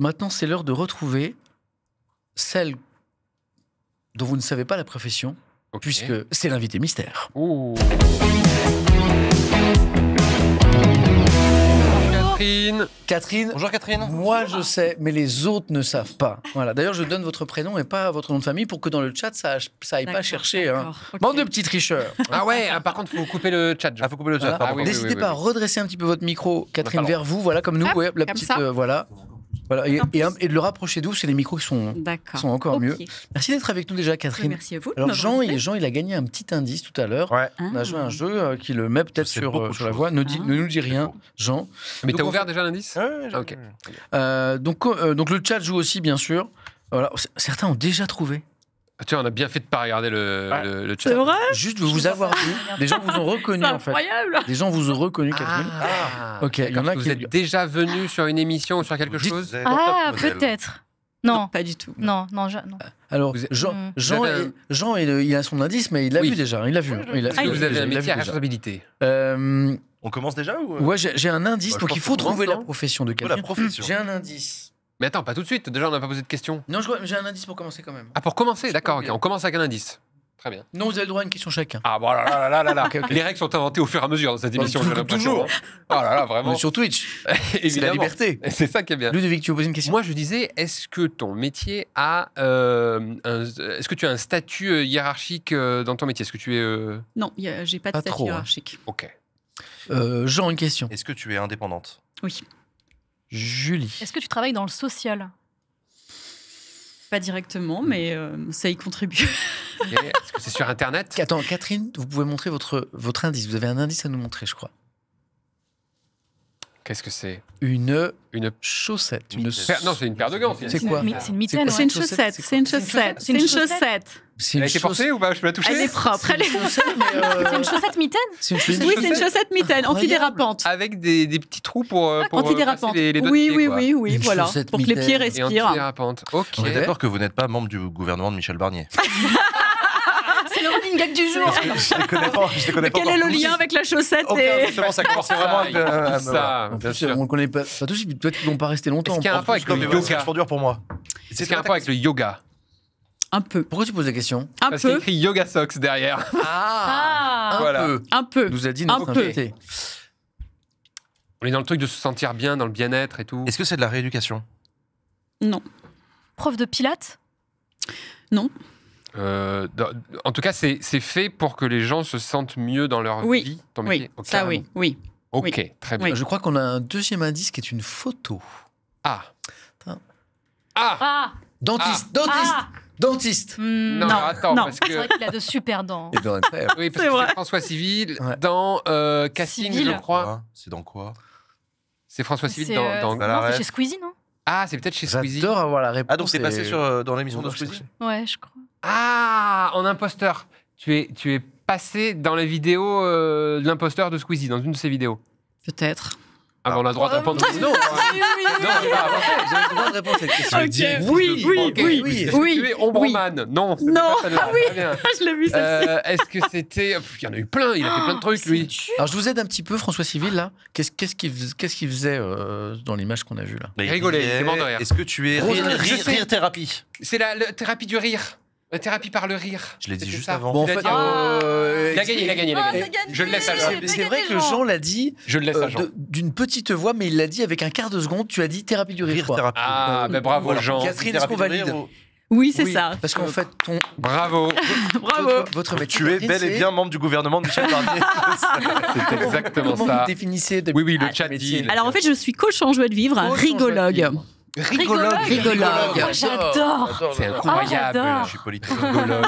Maintenant, c'est l'heure de retrouver celle dont vous ne savez pas la profession, puisque c'est l'invité mystère. Ouh. Catherine. Bonjour Catherine. Moi, je sais, mais les autres ne savent pas. Voilà. D'ailleurs, je donne votre prénom et pas votre nom de famille pour que dans le chat, ça aille pas chercher. Hein. Okay. Bande de petits tricheurs. Ah ouais, par contre, il faut couper le chat. Ah, faut couper le chat. Voilà. N'hésitez pas à redresser un petit peu votre micro, Catherine, vers vous, voilà, comme nous. Hop, Ouais, la comme petite, ça. voilà. Et de le rapprocher d'où, c'est les micros qui sont encore mieux. Merci d'être avec nous déjà, Catherine. Merci à vous. Alors Jean, il a gagné un petit indice tout à l'heure. Ouais. On a joué à un jeu qui le met peut-être sur la voie. Ne nous dit rien, Jean. Mais t'as ouvert déjà l'indice? Ok. Donc le chat joue aussi, bien sûr. Voilà. Certains ont déjà trouvé. Tu vois, on a bien fait de pas regarder le chat. C'est vrai? Juste de vous avoir vu. Les gens vous ont reconnu, C'est en fait. incroyable. Les gens vous ont reconnu, Catherine. Ok, il y en a Vous qui... êtes déjà venu sur une émission ou sur quelque chose? Ah, peut-être. Non, Pas du tout. non. Alors, Vous êtes- Jean, il a son indice, mais il l'a vu déjà. Il l'a vu. Est-ce que vous avez un métier à responsabilité? On commence déjà ou Ouais, j'ai un indice, Bah, je donc pense il faut que trouver pour la l'instant. profession de la quelqu'un. profession. J'ai un indice. Mais attends, pas tout de suite. Déjà, on n'a pas posé de questions. Non, j'ai un indice pour commencer quand même. Ah, pour commencer, d'accord. Ok, bien. on commence avec un indice. Très bien. Non, vous avez le droit à une question chacun. Ah, bon, là. Ok. Les règles sont inventées au fur et à mesure dans cette émission, j'ai l'impression. toujours. Oh là là, On vraiment. est sur Twitch. C'est la Évidemment. liberté. C'est ça qui est bien. Ludovic, tu veux poser une question? Moi, je disais, est-ce que ton métier a est-ce que tu as un statut hiérarchique dans ton métier? Est-ce que tu es Non, j'ai pas de Pas statut trop, hein. hiérarchique. ok? Jean, une question. Est-ce que tu es indépendante? Oui, Julie. Est-ce que tu travailles dans le social? pas directement, mais ça y contribue. Ok. Est-ce que c'est sur Internet? Attends, Catherine, vous pouvez montrer votre indice. Vous avez un indice à nous montrer, je crois. Qu'est-ce que c'est? Une Une chaussette. Non, c'est une paire de gants. C'est quoi? C'est une mitaine, quoi C'est ouais. une chaussette, c'est une chaussette, c'est une chaussette. C'est Elle une a été portée ou pas? Je peux la toucher? Elle est propre. Elle est... chaussette, mais C'est une chaussette mitaine? c'est une chaussette. Oui, c'est une chaussette mitaine, Incroyable. antidérapante. Avec des petits trous pour Antidérapante. passer les doigts de Oui, pied, oui, quoi. oui, Une voilà. chaussette Pour que les pieds mitaine. Et respirent. antidérapante. Ok. On est d'accord que vous n'êtes pas membre du gouvernement de Michel Barnier. C'est le running gag du jour. Je les connais pas. Je les connais pas. Quel est le encore tous. lien avec la chaussette Aucun, et... justement, ça commençait vraiment avec Ça, En bien plus, sûr. on ne connaît pas tous, peut-être qu'ils vont pas rester longtemps. Est-ce qu'il y a un rapport avec le C'est yoga? vachement dur pour moi. Est-ce qu'il y a un rapport avec le yoga? Un peu. Pourquoi tu poses la question? Un Parce qu'il y a peu. écrit Yoga Socks derrière. Ah. Voilà. peu. Un peu. Nous a dit Un notre peu. invité. On est dans le truc de se sentir bien, dans le bien-être et tout. Est-ce que c'est de la rééducation? Non. Prof de pilates? En tout cas, c'est fait pour que les gens se sentent mieux dans leur Oui. vie. Ton Oui, métier. Ok. ça oui, oui. Ok, Oui. très bien. Oui. Je crois qu'on a un deuxième indice qui est une photo. Ah. Attends. Ah. Ah. Dentiste, Ah. dentiste. Non, Non, attends, non. parce C'est que... vrai qu'il a de super dents. Eh bien, incroyable. Oui, parce C'est que vrai. c'est François Civil Ouais. dans Casting, Civil. je crois. C'est dans quoi? C'est François Civil C'est dans... Bah, la non, c'est ref. chez Squeezie, non? Ah, c'est peut-être chez Squeezie. J'adore avoir la réponse. Ah, donc c'est passé dans l'émission de Squeezie? Ouais, je crois. Ah, en imposteur. Tu es passé dans la vidéo de l'imposteur de Squeezie, dans une de ses vidéos. Peut-être. Ah, bah, on a le droit de répondre. Non, Non, j'ai pas avancé. J'avais le droit de répondre à cette question. Ok. Oui, oui, Ok. oui, Est-ce que oui. tu es Ombreman? Non. c'était Non. pas celle-là. Ah oui. Très bien. Je l'ai vu, ça. Est-ce que c'était... Il y en a eu plein, il a fait plein de trucs, lui. Alors, je vous aide un petit peu, François Civil, là. Qu'est-ce qu'il faisait dans l'image qu'on a vue, là? Bah, il Rigolez, riait. il est mort de rire. Est-ce que tu es Je sais. rire thérapie? C'est la thérapie du rire. La thérapie par le rire. Je l'ai dit C'était juste ça. avant. Bon, en Tu l'as fait, dit. Il a gagné, il a gagné, il a Oh, gagné. t'as gagné. Je le laisse à Jean. c'est vrai que Jean l'a dit Je le laisse à Jean. d'une petite voix, mais il l'a dit avec un quart de seconde. Tu as dit thérapie du rire. Rire quoi. thérapie. Ah, ben bravo, Voilà. Jean. Catherine, est-ce qu'on valide? Oui, c'est Oui, ça. Parce qu'en fait, Bravo. Bravo. votre métier, Tu es Catherine, bel et c'est- bien membre du gouvernement de Michel Barnier. C'est exactement Comment ça. vous définissez de... Oui, oui, le Ah, chat métier. dit. Alors en fait, je suis coach en joie de vivre, Coach en rigologue. joie de vivre. Rigologue. Moi, j'adore. C'est incroyable. j'adore. Je suis politologue.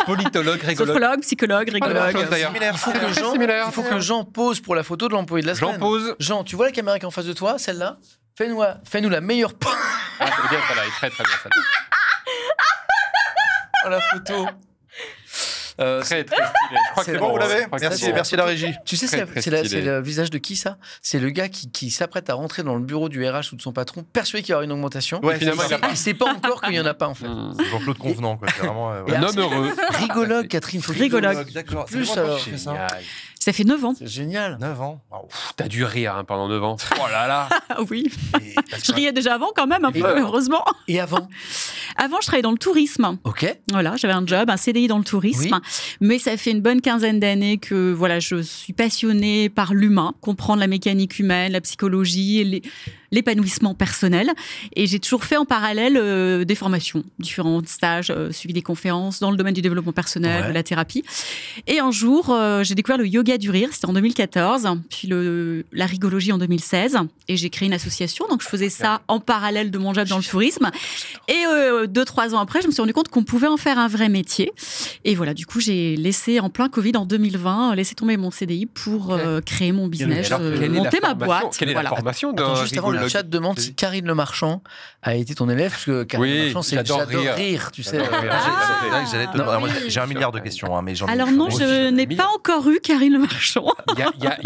Politologue, rigologue. Sophrologue, psychologue, rigologue. chose, d'ailleurs. Il faut que Très Jean, similaire. il faut que Jean pose pour la photo de l'employé de la semaine. Jean pose. Jean, tu vois la caméra qui est en face de toi, celle-là? Fais-nous la meilleure pose Ah, c'est bien, celle-là, elle est très très bien, celle-là. à la photo. Très très stylé. Je crois que c'est Bon, vous l'avez? Je crois que Merci, c'est bon. merci la régie. Tu sais, Très, très c'est stylé. le visage de qui ça? C'est le gars qui s'apprête à rentrer dans le bureau du RH ou de son patron, persuadé qu'il y aura une augmentation. Ouais, finalement, c'est ça. Il sait pas encore qu'il y en a pas en fait. Jean-Claude Convenant, quoi. C'est vraiment. Et Un alors, homme heureux. Rigologue, Catherine. Faut Rigologue. D'accord. Plus, alors. C'est ça. Génial. Ça fait 9 ans. C'est génial. 9 ans. Waouh. T'as dû rire pendant 9 ans. Oh là là. Ah oui. Et parce Je que- riais déjà avant quand même, un peu, heureusement. Et avant? Avant, je travaillais dans le tourisme. Ok. Voilà, j'avais un job, un CDI dans le tourisme. Oui. Mais ça fait une bonne quinzaine d'années que voilà, je suis passionnée par l'humain, comprendre la mécanique humaine, la psychologie, l'épanouissement personnel. Et j'ai toujours fait en parallèle des formations, différents stages, suivi des conférences dans le domaine du développement personnel, Ouais. de la thérapie. Et un jour, j'ai découvert le yoga du rire, c'était en 2014, puis la rigologie en 2016. Et j'ai créé une association, donc je faisais ça en parallèle de mon job dans le tourisme. Et 2-3 ans après, je me suis rendu compte qu'on pouvait en faire un vrai métier. Et voilà, du coup, j'ai laissé en plein Covid en 2020, laissé tomber mon CDI pour créer mon business, Alors, quelle est la monter ma formation- boîte. Quelle est Voilà. la formation d'un Attends, juste avant, le rigologue chat demande si Karine Le Marchand a été ton élève, parce que Karine Oui, Le Marchand, c'est j'adore j'adore rire. rire, tu sais. J'adore rire. J'allais te- Non, alors, moi, oui. j'ai un milliard de questions, hein, mais j'en ai- Alors non, moi aussi, je n'ai pas encore eu Karine Le Marchand, Mais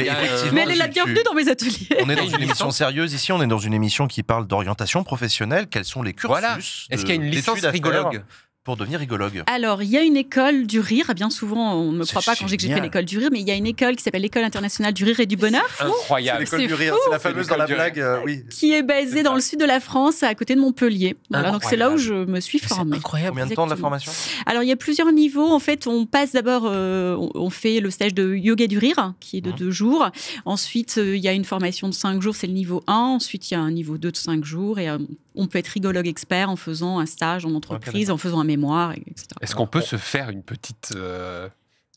effectivement, mais elle est la tu- bienvenue dans mes ateliers. On est dans Il y a une une émission licence sérieuse ici, on est dans une émission qui parle d'orientation professionnelle. Quels sont les cursus Voilà. Est-ce qu'il y a une d'études licence à faire rigologue? pour devenir rigologue? Alors, il y a une école du rire. Bien souvent, on ne me C'est croit pas quand je dis que j'ai fait génial. l'école du rire, mais il y a une école qui s'appelle l'École internationale du rire et du bonheur, Incroyable. L'école c'est du rire, fou. c'est la C'est fameuse l'école dans la du blague, oui. qui est basée dans le sud de la France, à côté de Montpellier. Voilà, donc c'est là où je me suis C'est formée. incroyable. Combien de temps de la Exactement. formation? Alors, il y a plusieurs niveaux. En fait, on passe d'abord, on fait le stage de yoga du rire, qui est de 2 jours. Ensuite, il y a une formation de 5 jours, c'est le niveau 1. Ensuite, il y a un niveau 2 de 5 jours. Et on peut être rigologue expert en faisant un stage en entreprise, en faisant un mémoire, etc. Est-ce qu'on peut se faire une petite,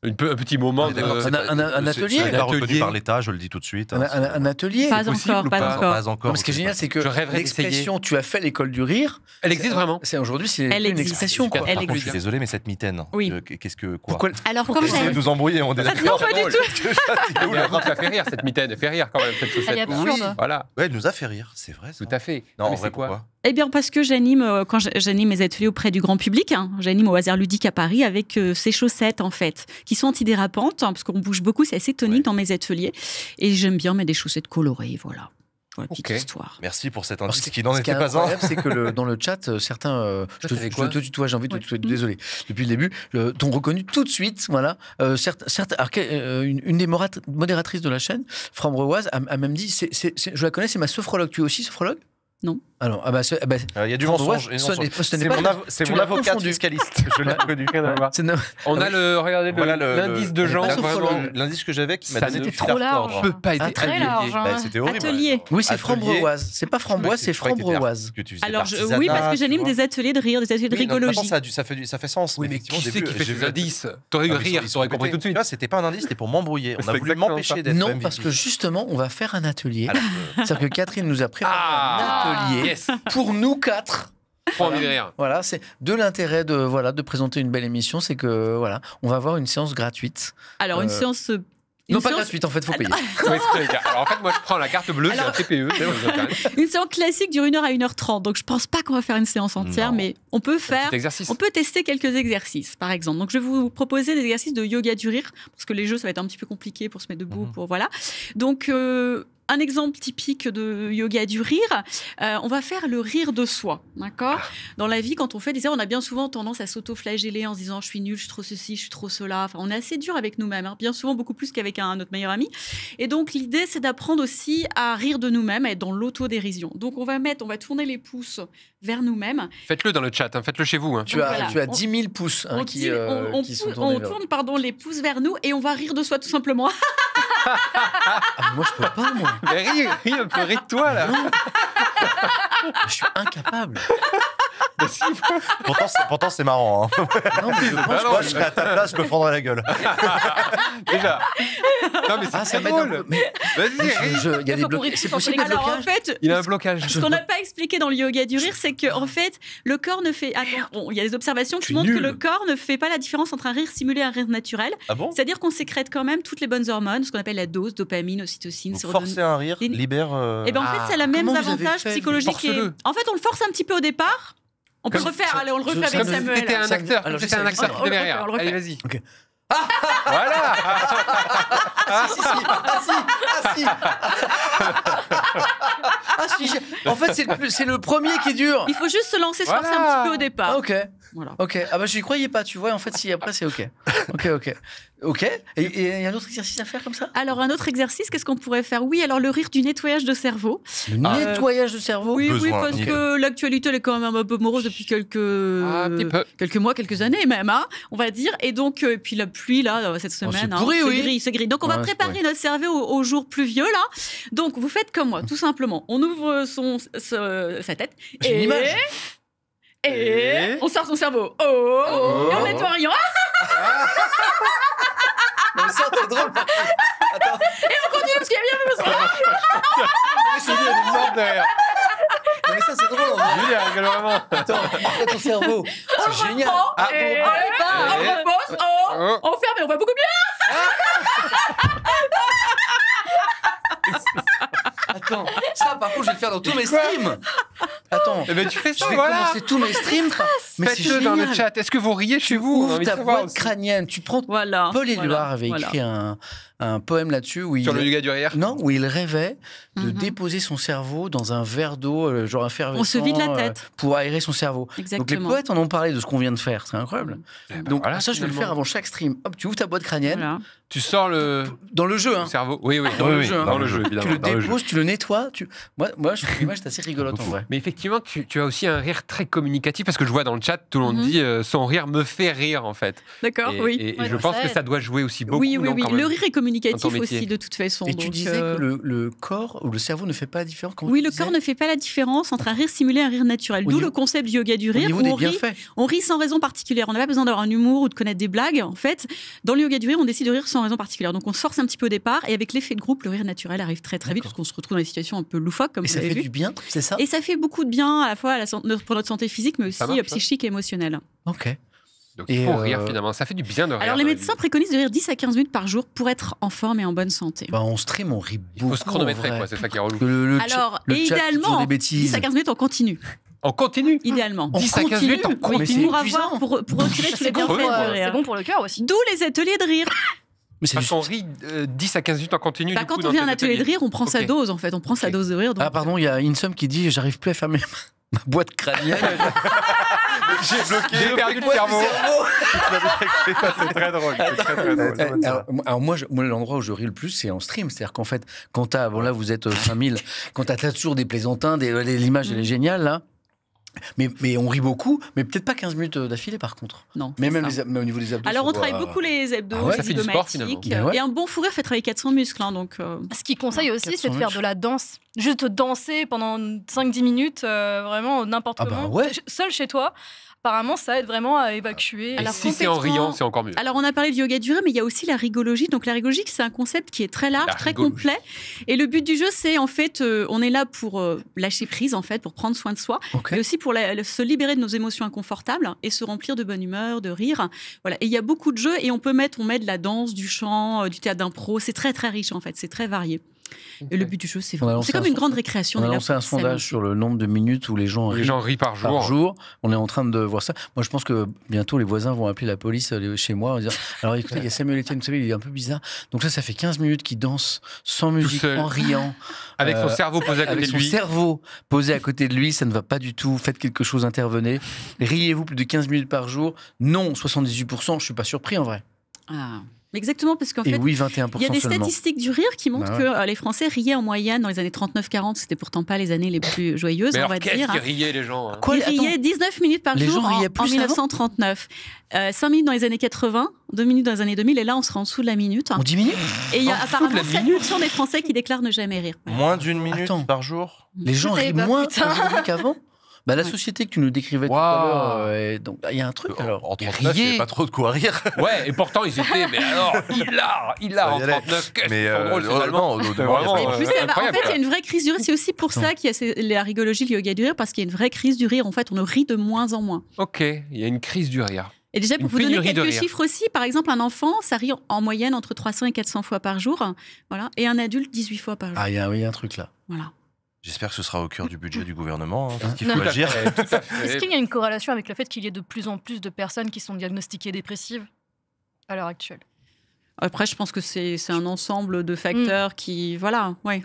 un petit moment de... D'accord, c'est pas- un atelier. C'est pas reconnu atelier. par l'État, je le dis tout de suite. hein. Un atelier. Pas possible encore, ou pas pas encore. Pas encore. Non, mais ce qui est génial, c'est que Je rêverais l'expression "tu as fait l'école du rire", Elle existe vraiment? c'est aujourd'hui, c'est Elle plus une existe. expression. Super. Quoi. Elle Par contre, je existe. suis désolé, mais cette mitaine, Oui. qu'est-ce que quoi? Pourquoi Alors, Pour comme essayer j'ai... de nous embrouiller, on est Non, d'accord. pas du tout. Mais avoue que ça fait rire, cette mitaine. Elle fait rire quand même, cette chaussette. Elle est absurde. Oui. Voilà, Ouais, elle nous a fait rire, c'est vrai. Ça. tout à fait. Non, en mais vrai, c'est quoi? pourquoi? Eh bien, parce que j'anime, quand j'anime mes ateliers auprès du grand public, j'anime au hasard ludique à Paris avec ces chaussettes, en fait, qui sont antidérapantes, parce qu'on bouge beaucoup, c'est assez tonique dans mes ateliers. Et j'aime bien mettre des chaussettes colorées, voilà. Voilà, petite Ok. histoire. Merci pour cet Alors, indice qui n'en ce qui était est pas un. incroyable, c'est que dans le chat, certains, je t'avais quoi te tutoie, j'ai envie de te tutoyer, Ouais. désolé, depuis le début, t'ont reconnu tout de suite, voilà. Une des modératrices de la chaîne, Frambreoise, a même dit, je la connais, c'est ma sophrologue. Tu es aussi sophrologue? Non. Alors, Il y a du Frambreoise, mensonge. ce n'est C'est pas- c'est tu mon l'as avocate confondu. fiscaliste. Je l'ai Ouais. reconnu. c'est no- On a regardez Voilà l'indice de Jean, la vraiment. sophrologue. L'indice que j'avais qui m'a Ça donné ne du fait fil à trop large. retordre. peut pas être très Très large. hein. Bah, c'était horrible. Atelier. Oui, c'est Atelier. Frambreoise. C'est pas Framboise, c'est Je croyais que t'étais Frambreoise. que tu faisais de Alors, l'artisanat, oui, parce que tu j'anime vois. des ateliers de rire, des ateliers de Oui, non, rigologie. maintenant, ça fait sens. Oui, mais effectivement, qui au c'est début, qui fait j'ai ces vu- indices? T'aurais eu Ah, mais rire, t'aurais compris tout de Tu suite. vois, c'était pas un indice, c'était pour m'embrouiller. On C'est a voulu exactement m'empêcher ça. d'être Non, MVP. parce que justement, on va faire un atelier. Alors, C'est-à-dire que Catherine nous a préparé Ah, un atelier yes. pour nous 4. Trop envie de rire. Voilà, c'est de l'intérêt de présenter une belle émission, c'est que voilà, on va avoir une séance gratuite. Alors, une séance... une Non, pas séance- gratuite en fait, faut payer. Oui, c'est ce que j'allais dire. Alors en fait, moi je prends la carte bleue, j'ai un Alors- TPE. ça vous intéresse. Une séance classique dure 1h à 1h30, donc je pense pas qu'on va faire une séance entière, Non. mais on peut faire... Petit exercice. On peut tester quelques exercices, par exemple. Donc, je vais vous proposer des exercices de yoga du rire, parce que les jeux, ça va être un petit peu compliqué pour se mettre debout, pour voilà. Donc, un exemple typique de yoga du rire, on va faire le rire de soi, d'accord? Dans la vie, quand on fait des erreurs, on a bien souvent tendance à s'auto-flageller en se disant « je suis nul, je suis trop ceci, je suis trop cela ». Enfin, on est assez dur avec nous-mêmes, hein, bien souvent beaucoup plus qu'avec notre meilleur ami. Et donc, l'idée, c'est d'apprendre aussi à rire de nous-mêmes, à être dans l'autodérision. Donc, on va tourner les pouces vers nous-mêmes. Faites-le dans le chat, hein, faites-le chez vous. Hein. Tu as, Voilà. tu as 10 000 pouces hein, On qui, dit- qui sont tournés vers- tourne les pouces vers nous et on va rire de soi tout simplement. Ah, mais moi, je peux pas, moi. Mais ris un peu, ris de toi là. Je suis incapable. Pourtant, c'est marrant. hein. Non, mais je pense Ah non, Moi, je serais à ta place, je me prendrais la gueule. Déjà. Non mais Ah, c'est ça très m'aide un drôle. peu. Mais Vas-y, ris. il y a des Faut qu'on blocages. rit C'est tous possible ensemble. des Alors en blocages fait, Il a un blocage. ce qu'on n'a pas expliqué dans le yoga du rire, c'est que en fait, le corps ne fait. Attends, bon, il y a des observations Je qui suis montrent que nul. le corps ne fait pas la différence entre un rire simulé et un rire naturel. Ah bon? C'est-à-dire qu'on sécrète quand même toutes les bonnes hormones, ce qu'on appelle la dose, dopamine, ocytocine, Donc, sérotonine. forcer un rire Les- libère. Et ben en fait, Ah, ça a le même comment vous avez avantage fait psychologique. Et... Force-le. En fait, on le force un petit peu au départ. On peut le Comme- refaire, allez, on le refait ça avec me- Samuel. C'était un Ça- acteur, alors, c'était un j'essaie- acteur on le refait, derrière. on le refait. Allez, vas-y. Ok. Voilà. Ah si. Ah si. En fait, c'est le premier qui dure. Il faut juste se lancer, se Voilà. forcer un petit peu au départ. Ah, ok. Voilà. Ok, ah bah je n'y croyais pas, tu vois, en fait, si après c'est ok. Ok, et il y a un autre exercice à faire comme ça? Alors, un autre exercice, qu'est-ce qu'on pourrait faire? Oui, alors le rire du nettoyage de cerveau. Le nettoyage de cerveau? Oui, Besoin, parce ok. que l'actualité, elle est quand même un peu morose depuis Un petit peu. quelques mois, quelques années même, hein, on va dire. Et donc, puis la pluie, là, cette semaine, c'est pourri, c'est oui. gris, c'est gris. Donc, on va Ouais, c'est préparer notre cerveau au jour pluvieux, là. Donc, vous faites comme moi, tout simplement. On ouvre sa tête. J'ai une image. Et on sort son cerveau. Oh, et on nettoie rien. Non, mais ça, c'est drôle. Attends, Continue, parce qu'il y a bien besoin. non, mais ça, c'est drôle. En vrai. Lui, il rigole vraiment. Attends, après ton cerveau, c'est génial. On repose, on ferme et on va beaucoup mieux. Attends, ça, par contre, je vais le faire dans tous mes streams. Attends, Eh ben, tu fais je ça, vais voilà. commencer tous mes streams. Mais c'est Faites-le dans le génial. chat. Est-ce que vous riez chez vous? On a Ouvre envie de ta savoir boîte aussi. crânienne, tu prends. Voilà. Paul Éluard avait Voilà. écrit un poème là-dessus où il Sur le yoga du rire. non, où il rêvait de Mhm. déposer son cerveau dans un verre d'eau, genre un fervescent. On se vide la tête. Pour aérer son cerveau. Exactement. Donc les poètes en ont parlé de ce qu'on vient de faire, c'est incroyable. Eh ben Donc voilà, ça, je vais le faire finalement. avant chaque stream. Hop, tu ouvres ta boîte crânienne Voilà. Tu sors le dans le jeu, hein. cerveau. Oui, oui. Dans Oui, le oui, jeu, hein. Dans le jeu, Tu évidemment. le dans le jeu. déposes, tu le nettoies. Moi, je trouve l'image c'est assez rigolote en vrai. Mais effectivement, tu as aussi un rire très communicatif parce que je vois dans le chat, tout le monde dit son rire me fait rire en fait. D'accord, Et, oui. et Ouais, je donc pense ça que aide. ça doit jouer aussi beaucoup. Oui, oui, non, oui. quand même Le rire est dans ton communicatif métier. aussi, de toute façon. Et tu donc, disais que le corps ou le cerveau ne fait pas la différence quand Oui, tu le disais corps ne fait pas la différence entre un rire simulé et un rire naturel. Au D'où niveau- le concept du yoga du au rire, niveau où des on rit, bienfaits. on rit sans raison particulière. On n'a pas besoin d'avoir un humour ou de connaître des blagues. En fait, dans le yoga du rire, on décide de rire sans raison particulière. Donc, on se force un petit peu au départ, et avec l'effet de groupe, le rire naturel arrive très très vite, D'accord. parce qu'on se retrouve dans des situations un peu loufoques, comme Et vous ça l'avez fait vu. du bien, c'est ça? Et ça fait beaucoup de bien, à la fois pour notre santé physique, mais aussi Ça marche, ça. psychique et émotionnelle. Ok. Donc il Et, faut rire finalement. Ça fait du bien de rire. Alors, les dans la médecins vie. préconisent de rire 10 à 15 minutes par jour pour être en forme et en bonne santé. Bah, en stream, on rit Il beaucoup. faut se chronométrer, en vrai. quoi. C'est ça qui est relou. Que le Alors, le et chat dit toujours idéalement, des 10 bêtises. à 15 minutes, on continue. On continue. Idéalement. On 10 à 15 minutes, on continue. Mais c'est continue. Pour épuisant. pour retirer tous les C'est bon, bienfaits du rire. c'est bon pour le cœur aussi. D'où les ateliers de rire. Mais c'est Parce du- qu'on rit 10 à 15 minutes en continu. Bah, du quand coup, on dans vient à un tes atelier de ateliers. rire, on prend sa Ok. dose en fait. On prend sa Ok. dose de rire. donc- Ah pardon, il y a Insum qui dit j'arrive plus à fermer ma boîte crânienne. J'ai bloqué. J'ai perdu le cerveau. C'est très drôle. C'est très, très drôle. Alors, moi, l'endroit où je ris le plus, c'est en stream. C'est-à-dire qu'en fait, quand t'as, bon là vous êtes 5000, quand t'as toujours des plaisantins, l'image elle est géniale là. Mais on rit beaucoup, mais peut-être pas 15 minutes d'affilée par contre. Non. Mais c'est même, ça. mais au niveau des abdos. Alors ça on travaille doit- beaucoup les abdos, Ah ouais, les ça fait du sport, zygomatiques. finalement. Ouais. Et un bon fou rire fait travailler 400 muscles. Donc, Ce qui conseille aussi, 400 c'est de faire muscles. de la danse. Juste danser pendant 5-10 minutes, vraiment n'importe Ah bah comment. ouais. Seul chez toi. Apparemment, ça aide vraiment à évacuer. Et Alors, si c'est en complètement- riant, c'est encore mieux. Alors, on a parlé du yoga du rire, mais il y a aussi la rigologie. Donc, la rigologie, c'est un concept qui est très large, La très rigologie. complet. Et le but du jeu, c'est en fait, on est là pour lâcher prise, en fait, pour prendre soin de soi, Ok. mais aussi pour se libérer de nos émotions inconfortables et se remplir de bonne humeur, de rire. Voilà. Et il y a beaucoup de jeux et on met de la danse, du chant, du théâtre d'impro. C'est très, très riche, en fait. C'est très varié. Et le but du jeu, c'est On a vraiment... lancé C'est comme un une son- grande récréation. On a est là lancé un pour sondage s'amuser. sur le nombre de minutes où les gens Les rient gens rient par par jour. jour. On est en train de voir ça. Moi, je pense que bientôt, les voisins vont appeler la police chez moi en disant alors écoutez, il y a Samuel Etienne, vous savez, il est un peu bizarre. Donc ça fait 15 minutes qu'il danse sans musique, seul. en riant, Avec son Euh, cerveau posé à côté avec de son lui. cerveau posé à côté de lui. Ça ne va pas du tout. Faites quelque chose, intervenez. Riez-vous plus de 15 minutes par jour? Non, 78%. Je suis pas surpris en vrai. Ah. Exactement, parce qu'en Et fait, oui, 21% il y a des seulement. statistiques du rire qui montrent Bah ouais. que les Français riaient en moyenne dans les années 39-40. C'était pourtant pas les années les plus joyeuses, Mais on alors, va qu'est-ce dire. qui riait les gens hein Quoi, Ils attends, riaient 19 minutes par Les jour gens riaient en plus 1939. 5 minutes dans les années 80, 2 minutes dans les années 2000, et là on sera en dessous de la minute. on diminue? Et il y a en dessous de apparemment la 7% des Français qui déclarent ne jamais rire. Moins d'une minute Attends. par jour. Les gens Eh rient ben, moins putain. aujourd'hui qu'avant? Bah, la Ouais. société que tu nous décrivais tout à Waouh. l'heure, donc il y a un truc alors. En Et 39, il n'y riez. avait pas trop de quoi rire. Ouais, et pourtant ils étaient. Mais alors, il a Ça en y allait. 39. Qu'est-ce Mais qu'ils sont drôles, ces Allemands. non, C'est vraiment, Et plus, en incroyable, fait, il y a une vraie crise du rire. C'est aussi pour ça qu'il y a la rigologie, le yoga du rire, parce qu'il y a une vraie crise du rire. En fait, on ne rit de moins en moins. Ok, il y a une crise du rire. Et déjà, pour Une vous donner pénurie de quelques rire. chiffres aussi, par exemple, un enfant, ça rit en moyenne entre 300 et 400 fois par jour. Voilà. Et un adulte, 18 fois par jour. Ah, il y a un truc là. Voilà. J'espère que ce sera au cœur du budget du gouvernement. Parce qu'il Non. faut Tout à agir. fait, tout à fait. Est-ce qu'il y a une corrélation avec le fait qu'il y ait de plus en plus de personnes qui sont diagnostiquées dépressives à l'heure actuelle? Après, je pense que c'est un ensemble de facteurs qui, voilà, ouais.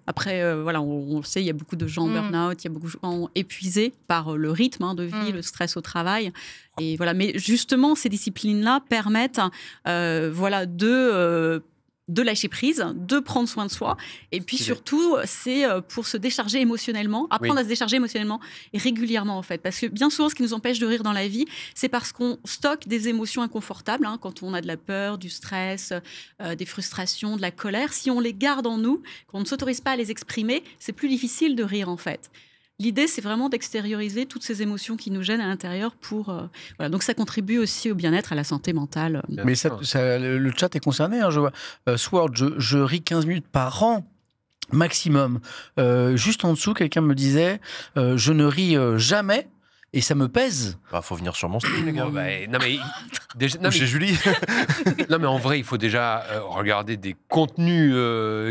Après, voilà, on le sait, il y a beaucoup de gens en burn-out, il y a beaucoup de gens épuisés par le rythme de vie, le stress au travail. Et voilà, mais justement, ces disciplines-là permettent, voilà, de lâcher prise, de prendre soin de soi. Et puis surtout, c'est pour se décharger émotionnellement, apprendre à se décharger émotionnellement et régulièrement en fait. Parce que bien souvent, ce qui nous empêche de rire dans la vie, c'est parce qu'on stocke des émotions inconfortables. Quand on a de la peur, du stress, des frustrations, de la colère, si on les garde en nous, qu'on ne s'autorise pas à les exprimer, c'est plus difficile de rire en fait. L'idée, c'est vraiment d'extérioriser toutes ces émotions qui nous gênent à l'intérieur pour... voilà. Donc, ça contribue aussi au bien-être, à la santé mentale. Mais le chat est concerné. Je vois. Sword, je ris 15 minutes par an maximum. Juste en dessous, quelqu'un me disait je ne ris jamais et ça me pèse. Faut venir sur mon stream, les gars. Non, mais... Chez Julie. Non, mais en vrai, il faut déjà regarder des contenus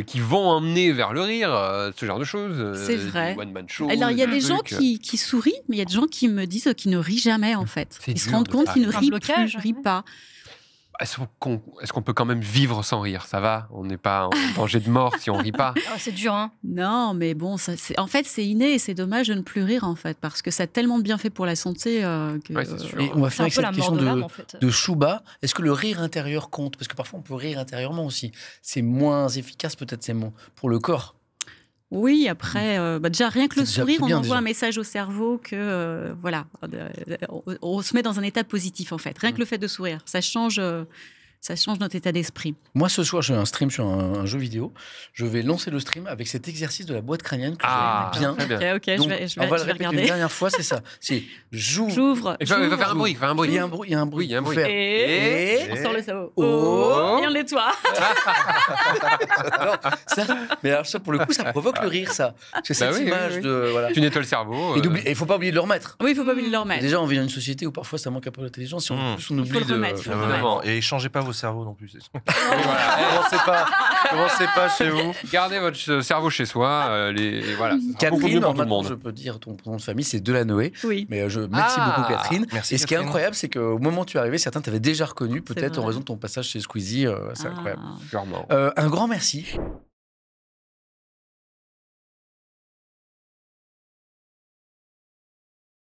qui vont emmener vers le rire, ce genre de choses. C'est vrai. One-man show. Alors, il y a des gens qui sourient, mais il y a des gens qui me disent qu'ils ne rient jamais, en fait. Ils se rendent compte qu'ils ne rient pas. Est-ce qu'on peut quand même vivre sans rire? Ça va? On n'est pas en danger de mort si on rit pas? C'est dur, hein? Non, mais bon, en fait, c'est inné et c'est dommage de ne plus rire, en fait, parce que ça a tellement de bienfaits pour la santé que... Ouais, c'est sûr. Et on va faire avec cette question en fait. de Chouba. Est-ce que le rire intérieur compte? Parce que parfois, on peut rire intérieurement aussi. C'est moins efficace, peut-être, c'est pour le corps. Oui, après, déjà, rien que le sourire, on envoie un message au cerveau que, voilà, on se met dans un état positif, en fait. Rien que le fait de sourire, ça change notre état d'esprit. Moi, ce soir, j'ai un stream sur un jeu vidéo. Je vais lancer le stream avec cet exercice de la boîte crânienne que j'ai bien. Ok, Donc, je on va vais le répéter regarder. une dernière fois, c'est ça. C'est J'ouvre. Il va faire un bruit. Il y a un bruit. Il y a un bruit. Et on sort le cerveau. Et on le nettoie. Mais alors ça, pour le coup, ça provoque le rire, ça. C'est cette image de... Voilà. Tu nettoies le cerveau. Et il ne faut pas oublier de le remettre. Oui, il ne faut pas oublier de le remettre. Déjà, on vit dans une société où parfois ça manque un peu d'intelligence. Si on oublie faut le remettre, faut le remettre. Et échangez pas vos cerveaux non plus. Voilà. Commencez pas chez vous. Gardez votre cerveau chez soi. Voilà. Catherine, maintenant, je peux dire ton nom de famille, c'est Delanoë. Oui. Mais merci beaucoup, Catherine. Merci, et ce qui est Catherine. incroyable, c'est qu'au moment où tu es arrivé, certains t'avaient déjà reconnu, peut-être en vrai. raison de ton passage chez Squeezie. C'est incroyable. Clairement. Un grand merci.